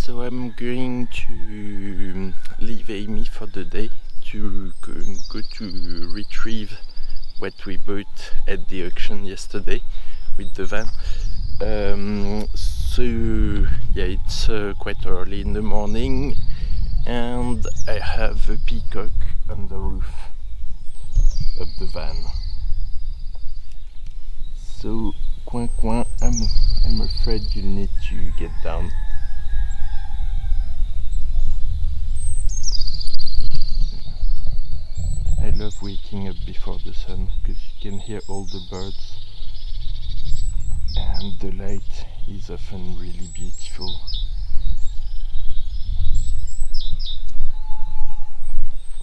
So I'm going to leave Amy for the day to go to retrieve what we bought at the auction yesterday with the van. So yeah, it's quite early in the morning and I have a peacock on the roof of the van. So coin, I'm afraid you'll need to get down. I love waking up before the sun because you can hear all the birds and the light is often really beautiful.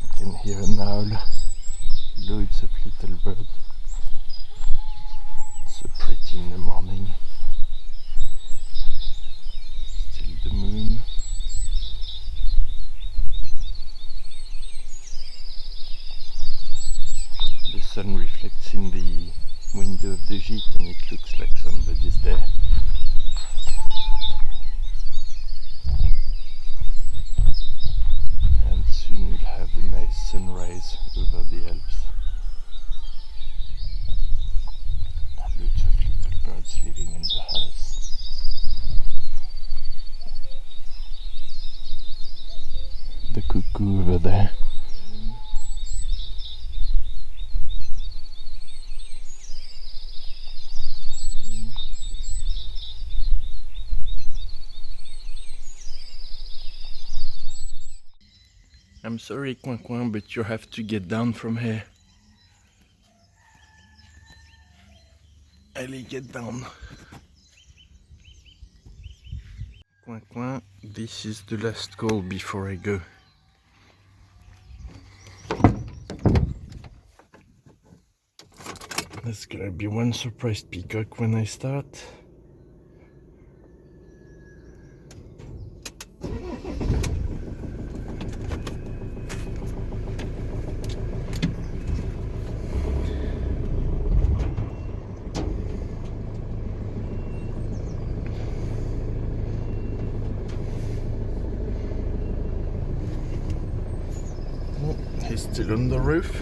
You can hear an owl, loads of little birds. It's so pretty in the morning. Still the moon. The sun reflects in the window of the gîte and it looks like somebody's there. And soon we'll have a nice sunrise over the Alps. Loads of little birds living in the house. The cuckoo over there. I'm sorry, Coin, but you have to get down from here. Allez, get down. Coin, this is the last call before I go. There's gonna be one surprised peacock when I start. He's still on the roof.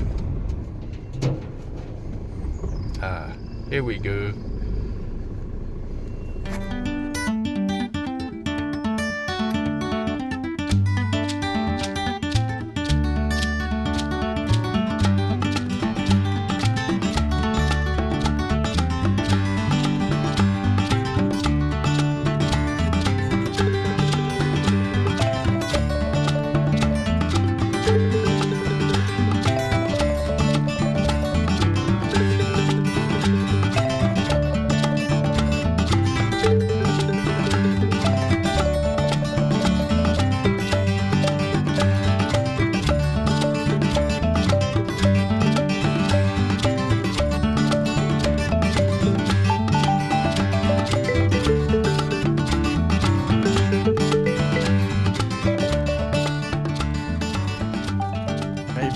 Ah, here we go.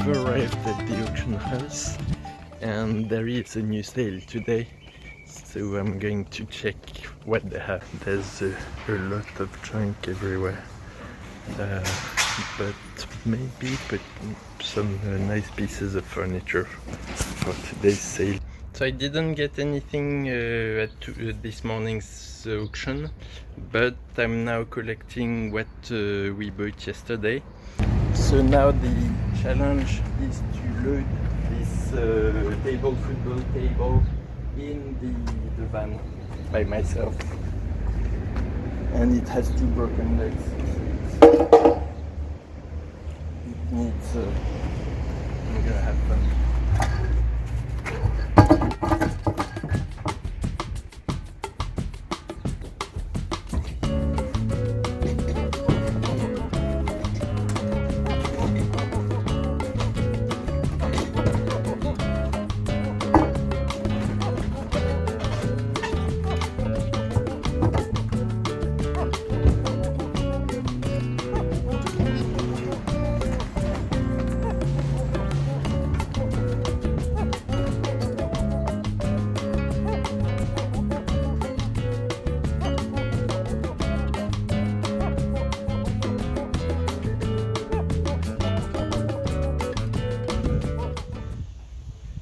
Arrived at the auction house and there is a new sale today, so I'm going to check what they have. There's a lot of junk everywhere, but maybe some nice pieces of furniture for today's sale. So I didn't get anything at this morning's auction, but I'm now collecting what we bought yesterday. So now the challenge is to load this football table in the van by myself, and it has 2 broken legs. It needs I'm gonna have fun.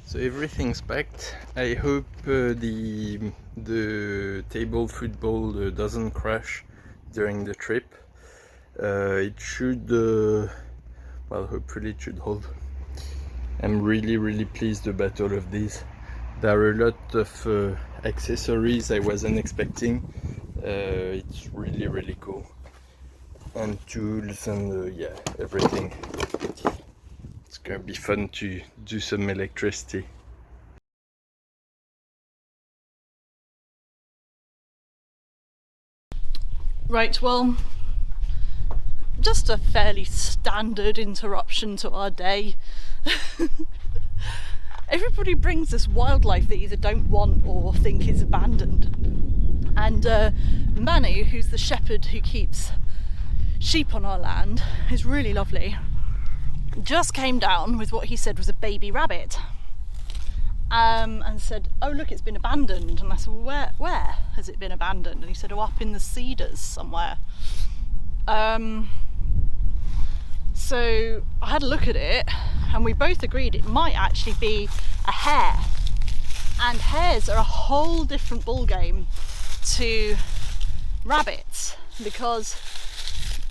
So everything's packed. I hope the table football doesn't crash during the trip. It should, well, hopefully it should hold. I'm really pleased about all of these. There are a lot of accessories I wasn't expecting. It's really cool. And tools and yeah, everything. It's gonna be fun to do some electricity. Right, well, just a fairly standard interruption to our day. Everybody brings this wildlife they either don't want or think is abandoned. And Manu, who's the shepherd who keeps sheep on our land, is really lovely, just came down with what he said was a baby rabbit. And said, oh look, it's been abandoned. And I said, well, where has it been abandoned? And he said, oh, up in the cedars somewhere. So I had a look at it and we both agreed it might actually be a hare. And hares are a whole different ballgame to rabbits, because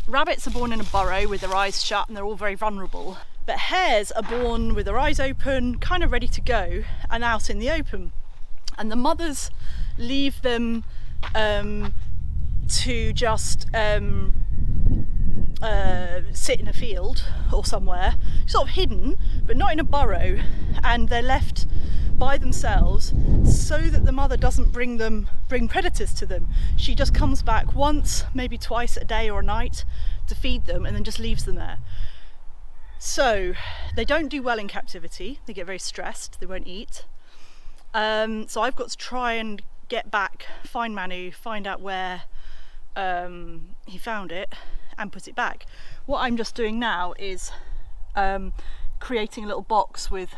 rabbits are born in a burrow with their eyes shut and they're all very vulnerable. But hares are born with their eyes open, kind of ready to go, and out in the open. And the mothers leave them to just sit in a field or somewhere, sort of hidden, but not in a burrow. And they're left by themselves so that the mother doesn't bring predators to them. She just comes back once, maybe twice a day or a night to feed them, and then just leaves them there. So they don't do well in captivity. They get very stressed. They won't eat. So I've got to try and get back, find Manu, find out where he found it and put it back. What I'm just doing now is creating a little box with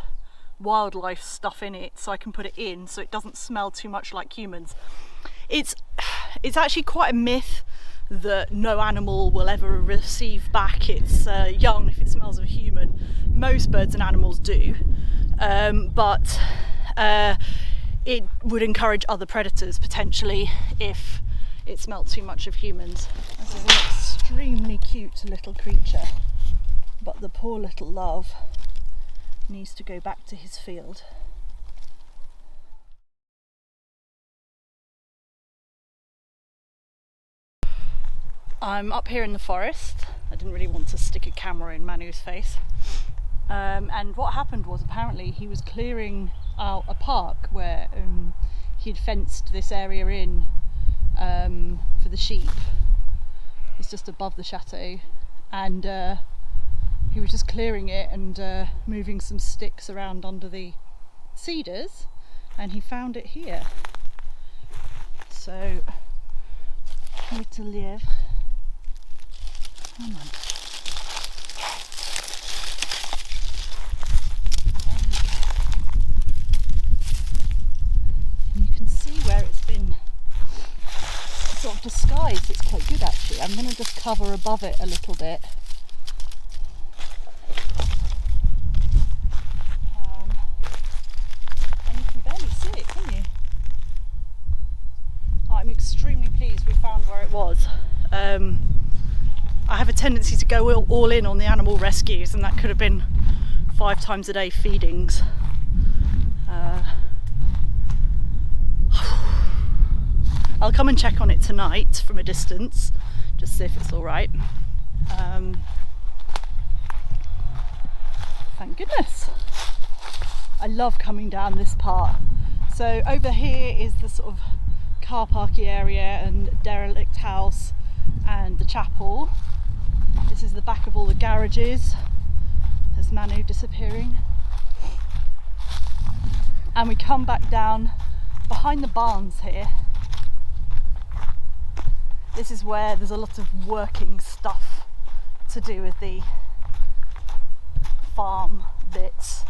wildlife stuff in it so I can put it in so it doesn't smell too much like humans. It's actually quite a myth that no animal will ever receive back its young if it smells of a human. Most birds and animals do, but it would encourage other predators potentially if it smelled too much of humans. This is an extremely cute little creature, but the poor little love needs to go back to his field. I'm up here in the forest. I didn't really want to stick a camera in Manu's face. And what happened was, apparently he was clearing out a park where he'd fenced this area in for the sheep. It's just above the chateau, and he was just clearing it and moving some sticks around under the cedars, and he found it here. So, little lièvre. Come on. And you can see where it's been sort of disguised. It's quite good actually. I'm going to just cover above it a little bit. And you can barely see it, can you? Oh, I'm extremely pleased we found where it was. I have a tendency to go all in on the animal rescues, and that could have been 5 times a day feedings. I'll come and check on it tonight from a distance, just see if it's all right. Thank goodness. I love coming down this part. So over here is the sort of car parky area and derelict house and the chapel. This is the back of all the garages. There's Manu disappearing. And we come back down behind the barns here. This is where there's a lot of working stuff to do with the farm bits.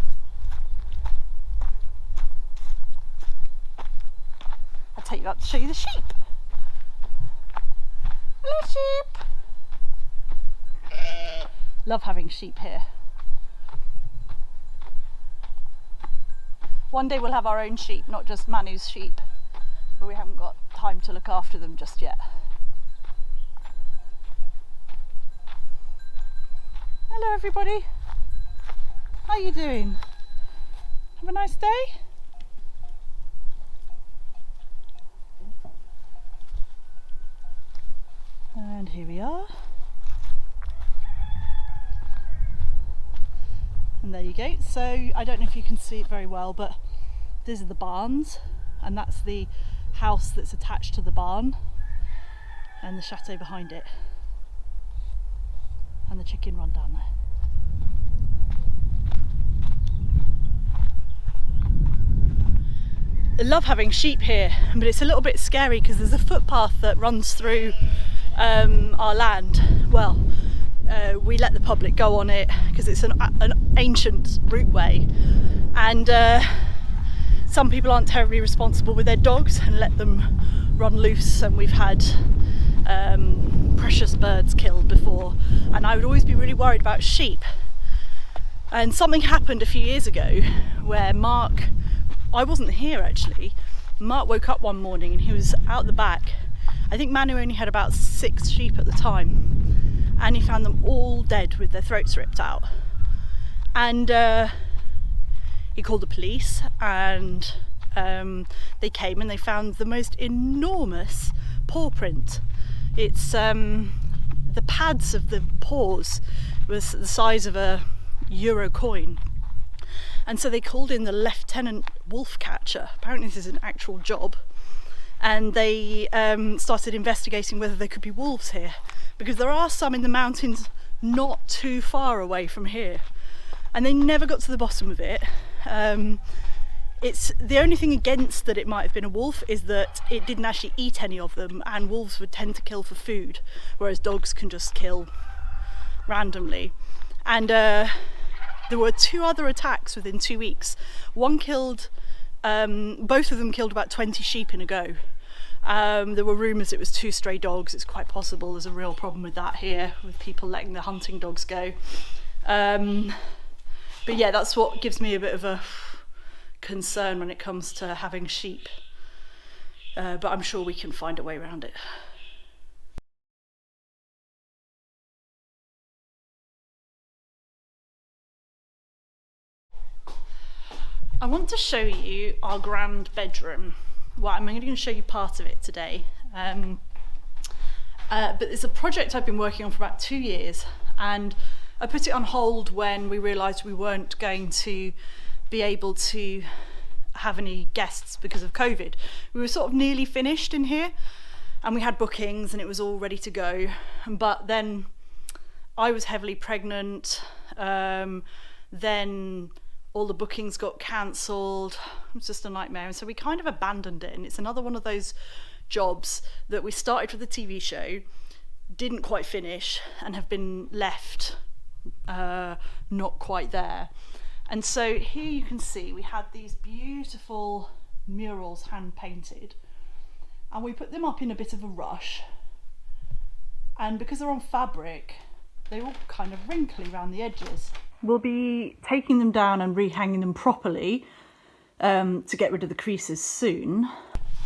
I'll take you up to show you the sheep. Hello, sheep. Love having sheep here. One day we'll have our own sheep, not just Manu's sheep, but we haven't got time to look after them just yet. Hello everybody, how are you doing? Have a nice day? And here we are. And there you go. So I don't know if you can see it very well, but these are the barns, and that's the house that's attached to the barn, and the chateau behind it, and the chicken run down there. I love having sheep here, but it's a little bit scary because there's a footpath that runs through our land. Well, we let the public go on it because it's an ancient routeway, and some people aren't terribly responsible with their dogs and let them run loose, and we've had precious birds killed before, and I would always be really worried about sheep. And something happened a few years ago where Marc, I wasn't here actually, Marc woke up one morning and he was out the back. I think Manu only had about 6 sheep at the time, and he found them all dead with their throats ripped out. And he called the police, and they came and they found the most enormous paw print. It's the pads of the paws was the size of a euro coin. And so they called in the lieutenant wolf catcher. Apparently this is an actual job. And they started investigating whether there could be wolves here, because there are some in the mountains not too far away from here, and they never got to the bottom of it. It's the only thing against that it might have been a wolf is that it didn't actually eat any of them, and wolves would tend to kill for food, whereas dogs can just kill randomly. And there were 2 other attacks within 2 weeks. One killed, both of them killed about 20 sheep in a go. There were rumours it was 2 stray dogs. It's quite possible there's a real problem with that here, with people letting the hunting dogs go. But yeah, that's what gives me a bit of a concern when it comes to having sheep. But I'm sure we can find a way around it. I want to show you our grand bedroom. Well, I'm only going to show you part of it today. But it's a project I've been working on for about 2 years, and I put it on hold when we realised we weren't going to be able to have any guests because of COVID. We were sort of nearly finished in here, and we had bookings and it was all ready to go. But then I was heavily pregnant, then all the bookings got cancelled. It was just a nightmare, and so we kind of abandoned it. And it's another one of those jobs that we started for the TV show, didn't quite finish, and have been left not quite there. And so here you can see we had these beautiful murals hand painted, and we put them up in a bit of a rush, and because they're on fabric they're all kind of wrinkly around the edges. We'll be taking them down and rehanging them properly to get rid of the creases soon.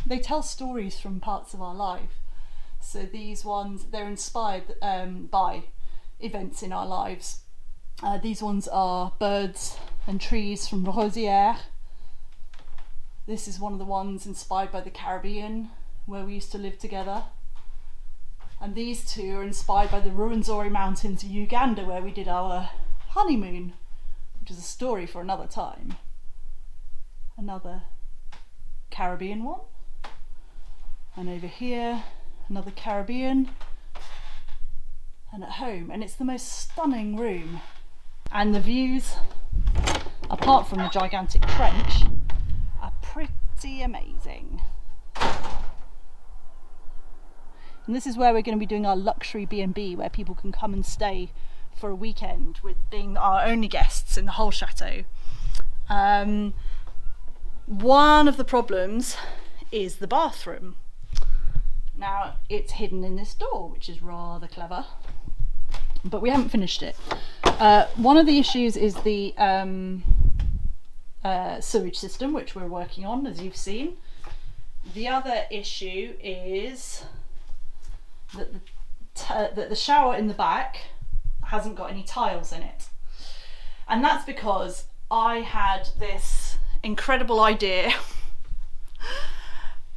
They tell stories from parts of our life. So these ones, they're inspired by events in our lives. These ones are birds and trees from Rosieres. This is one of the ones inspired by the Caribbean, where we used to live together. And these 2 are inspired by the Ruwenzori Mountains in Uganda, where we did our honeymoon, which is a story for another time. Another Caribbean one. And over here, another Caribbean. And at home. And it's the most stunning room. And the views, apart from the gigantic trench, are pretty amazing. And this is where we're going to be doing our luxury B&B, where people can come and stay for a weekend, with being our only guests in the whole chateau. One of the problems is the bathroom. Now, it's hidden in this door, which is rather clever, but we haven't finished it. One of the issues is the sewage system, which we're working on, as you've seen. The other issue is that the shower in the back hasn't got any tiles in it. And that's because I had this incredible idea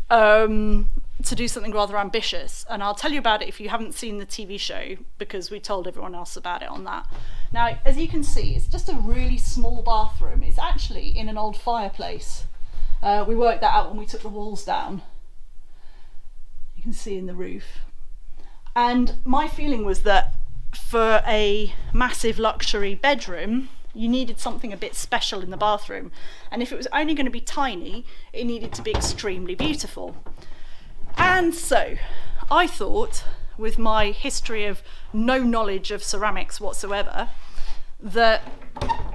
to do something rather ambitious, and I'll tell you about it if you haven't seen the TV show, because we told everyone else about it on that. Now, as you can see, it's just a really small bathroom. It's actually in an old fireplace. We worked that out when we took the walls down. You can see in the roof. And my feeling was that for a massive luxury bedroom, you needed something a bit special in the bathroom. And if it was only going to be tiny, it needed to be extremely beautiful. And so I thought, with my history of no knowledge of ceramics whatsoever, that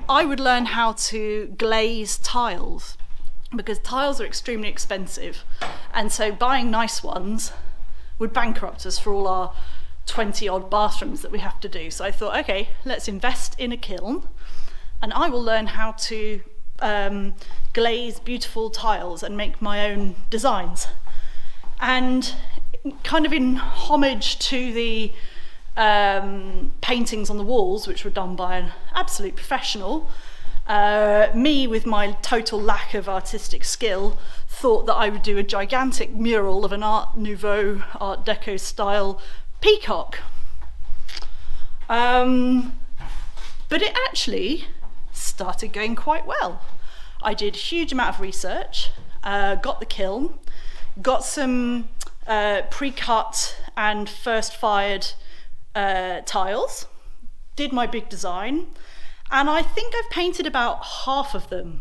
I would learn how to glaze tiles, because tiles are extremely expensive. And so buying nice ones would bankrupt us for all our 20 odd bathrooms that we have to do. So I thought, okay, let's invest in a kiln, and I will learn how to glaze beautiful tiles and make my own designs. And kind of in homage to the paintings on the walls, which were done by an absolute professional, me, with my total lack of artistic skill, thought that I would do a gigantic mural of an Art Nouveau, Art Deco style peacock. But it actually started going quite well. I did a huge amount of research, got the kiln, got some pre-cut and first fired tiles, did my big design, and I think I've painted about half of them.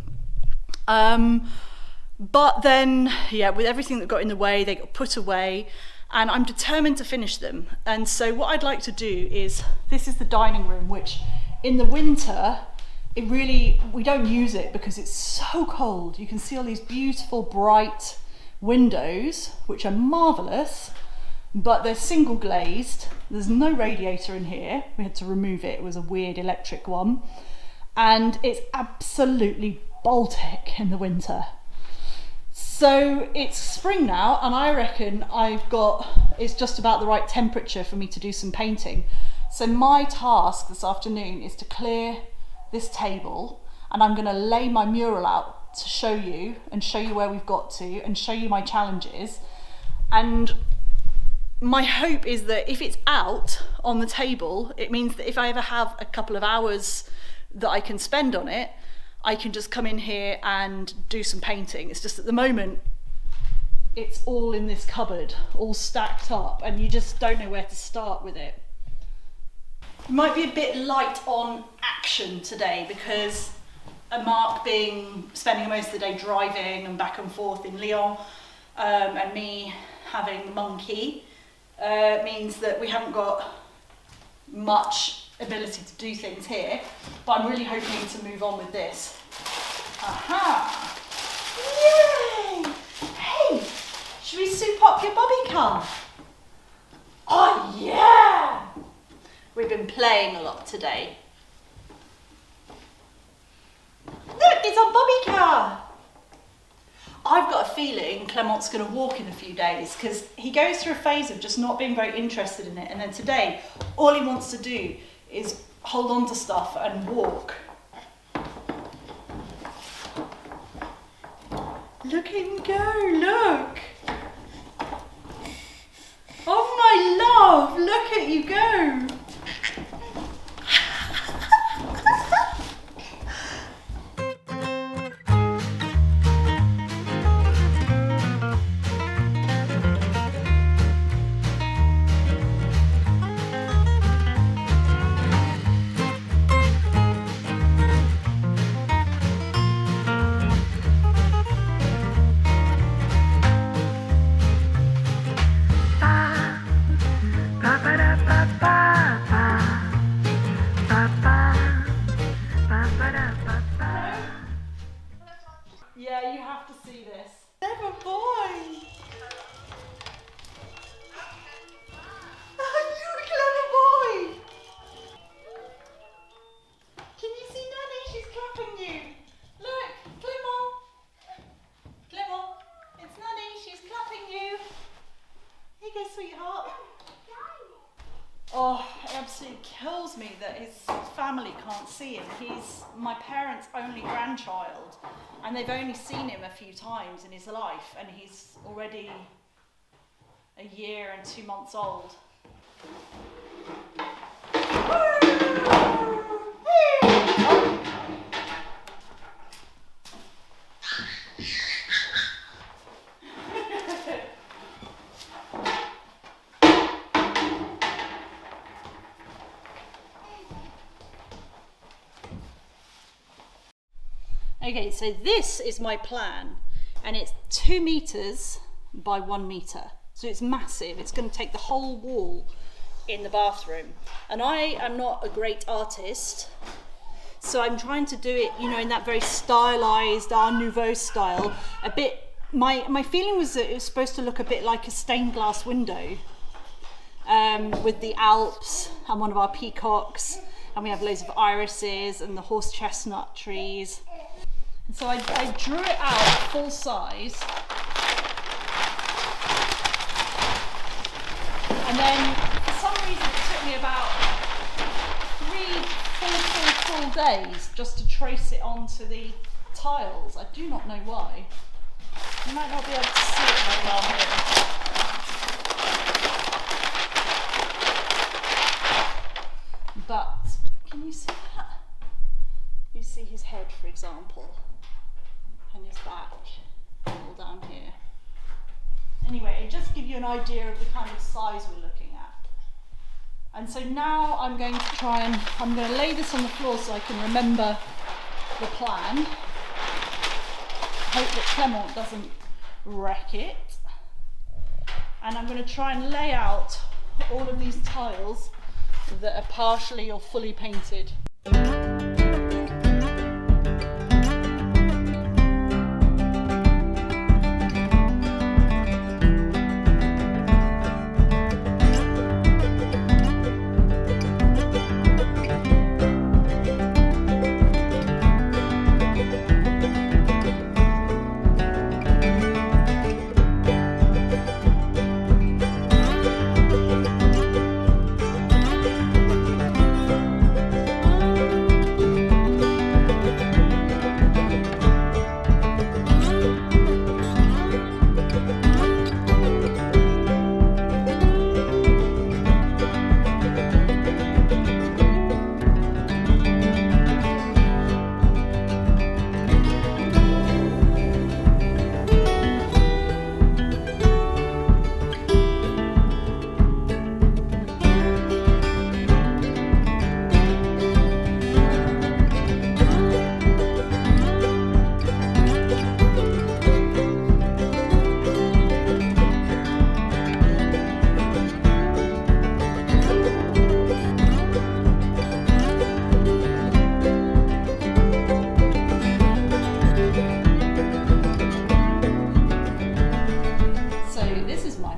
But then, yeah, with everything that got in the way, they got put away, and I'm determined to finish them. And so what I'd like to do is, this is the dining room, which in the winter, we don't use it because it's so cold. You can see all these beautiful bright windows, which are marvellous, but they're single glazed. There's no radiator in here. We had to remove it. It was a weird electric one. And it's absolutely Baltic in the winter. So it's spring now, and I reckon it's just about the right temperature for me to do some painting. So my task this afternoon is to clear this table, and I'm going to lay my mural out to show you where we've got to, and show you my challenges. And my hope is that if it's out on the table, it means that if I ever have a couple of hours that I can spend on it, I can just come in here and do some painting. It's just at the moment it's all in this cupboard, all stacked up, and you just don't know where to start with it. It might be a bit light on action today because Marc spending most of the day driving and back and forth in Lyon, and me having the monkey, means that we haven't got much ability to do things here, but I'm really hoping to move on with this. Aha! Yay! Hey, should we soup up your bobby car? Oh yeah! We've been playing a lot today. Look, it's our bobby car! I've got a feeling Clement's going to walk in a few days, because he goes through a phase of just not being very interested in it, and then today all he wants to do is hold on to stuff and walk. Look at him go, look! Oh my love, look at you go! Yeah, you have to see this. Clever boy! You clever boy! Can you see Nanny? She's clapping you. Look, family can't see him. He's my parents' only grandchild, and they've only seen him a few times in his life, and he's already a year and 2 months old. Okay, so this is my plan, and it's 2 meters by 1 meter. So it's massive. It's going to take the whole wall in the bathroom. And I am not a great artist, so I'm trying to do it, you know, in that very stylized Art Nouveau style. A bit. My feeling was that it was supposed to look a bit like a stained glass window, with the Alps and one of our peacocks, and we have loads of irises and the horse chestnut trees. And so I drew it out full size, and then for some reason it took me about 3 full days just to trace it onto the tiles. I do not know why. You might not be able to see it very well here. But can you see that? You see his head, for example, and his back, all down here. Anyway, it just gives you an idea of the kind of size we're looking at. And so now I'm going to lay this on the floor so I can remember the plan. Hope that Clement doesn't wreck it. And I'm going to try and lay out all of these tiles that are partially or fully painted.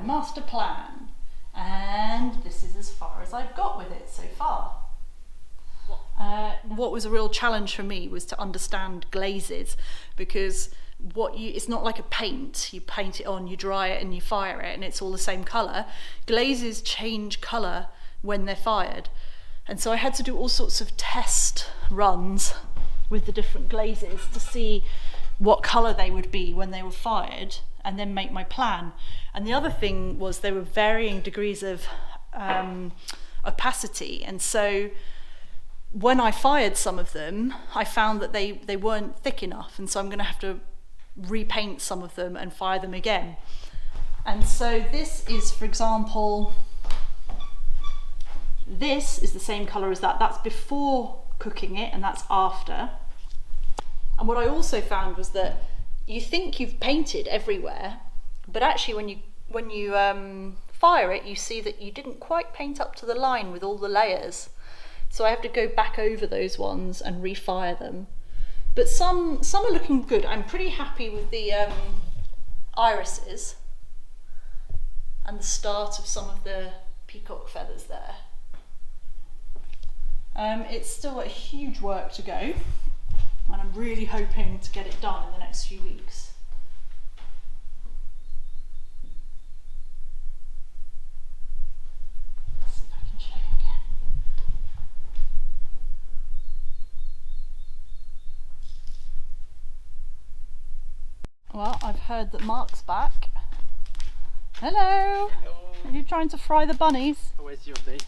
Master plan, and this is as far as I've got with it so far. What was a real challenge for me was to understand glazes, because it's not like a paint. You paint it on, you dry it and you fire it and it's all the same colour. Glazes change colour when they're fired, and so I had to do all sorts of test runs with the different glazes to see what colour they would be when they were fired, and then make my plan. And the other thing was there were varying degrees of opacity, and so when I fired some of them, I found that they weren't thick enough, and so I'm going to have to repaint some of them and fire them again. And so this is, for example, this is the same colour as that. That's before cooking it, and that's after. And what I also found was that you think you've painted everywhere, but actually when you fire it, you see that you didn't quite paint up to the line with all the layers. So I have to go back over those ones and refire them. But some are looking good. I'm pretty happy with the irises and the start of some of the peacock feathers there. It's still a huge work to go, and I'm really hoping to get it done in the next few weeks. Let's see if I can show you again. Well, I've heard that Marc's back. Hello! Are you trying to fry the bunnies? How was your day?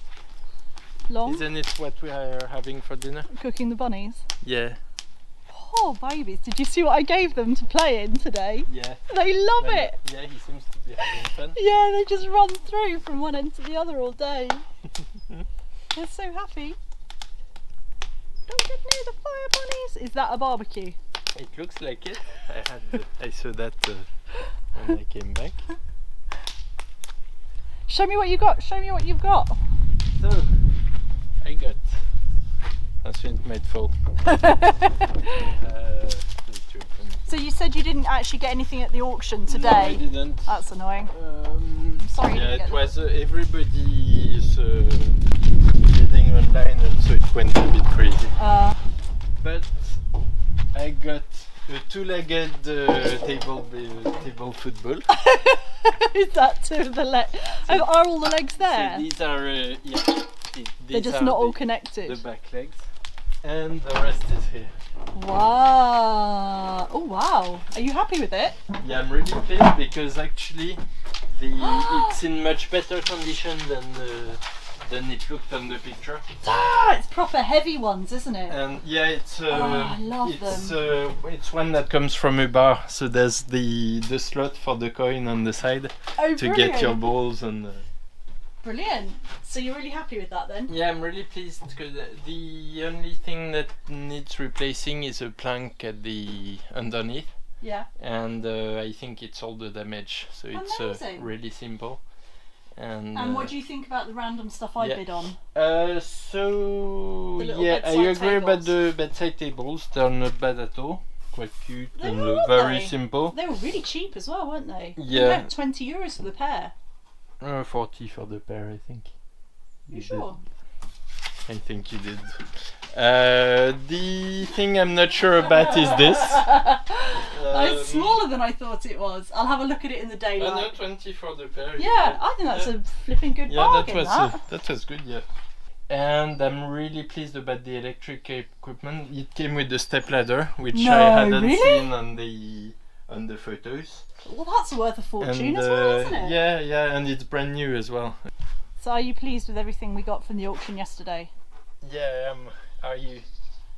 Long? Isn't it what we are having for dinner? Cooking the bunnies? Yeah. Poor babies. Did you see what I gave them to play in today? Yeah. They love it! Yeah, he seems to be having fun. Yeah, they just run through from one end to the other all day. They're so happy. Don't get near the fire, bunnies! Is that a barbecue? It looks like it. I saw that when I came back. Show me what you got. Show me what you've got. So, I got a sweet made full. So you said you didn't actually get anything at the auction today? No, I didn't. That's annoying. I'm sorry you yeah, didn't get it was everybody is bidding online, and so it went a bit crazy. But I got a two-legged table football. Is that two of the legs? Are all the legs there? So these are yeah. They're just not all connected. The back legs, and the rest is here. Wow! Oh wow! Are you happy with it? Yeah, I'm really pleased because actually it's in much better condition than it looked on the picture. It's proper heavy ones, isn't it? And yeah, it's I love them. It's one that comes from a bar, so there's the slot for the coin on the side to get your balls and. Brilliant. So you're really happy with that then? Yeah, I'm really pleased because the only thing that needs replacing is a plank at the underneath. Yeah. And I think it's all the damage, so it's really simple. And what do you think about the random stuff I bid on? So yeah, I agree about the bedside tables. They're not bad at all. Quite cute and very simple. They were really cheap as well, weren't they? Yeah. About €20 for the pair. 40 for the pair, I think. You sure? I think you did. The thing I'm not sure about is this. It's smaller than I thought it was. I'll have a look at it in the daylight. No, 20 for the pair. Yeah, I think that's a flipping good bargain. That was good, yeah. And I'm really pleased about the electric equipment. It came with the step ladder, which I hadn't seen on the photos. Well, that's worth a fortune as well, isn't it? Yeah, and it's brand new as well. So are you pleased with everything we got from the auction yesterday? Yeah, are you?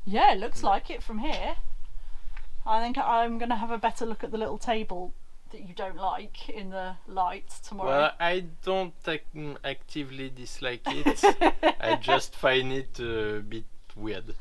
Yeah, it looks like it from here. I think I'm going to have a better look at the little table that you don't like in the light tomorrow. Well, I don't actively dislike it. I just find it a bit weird.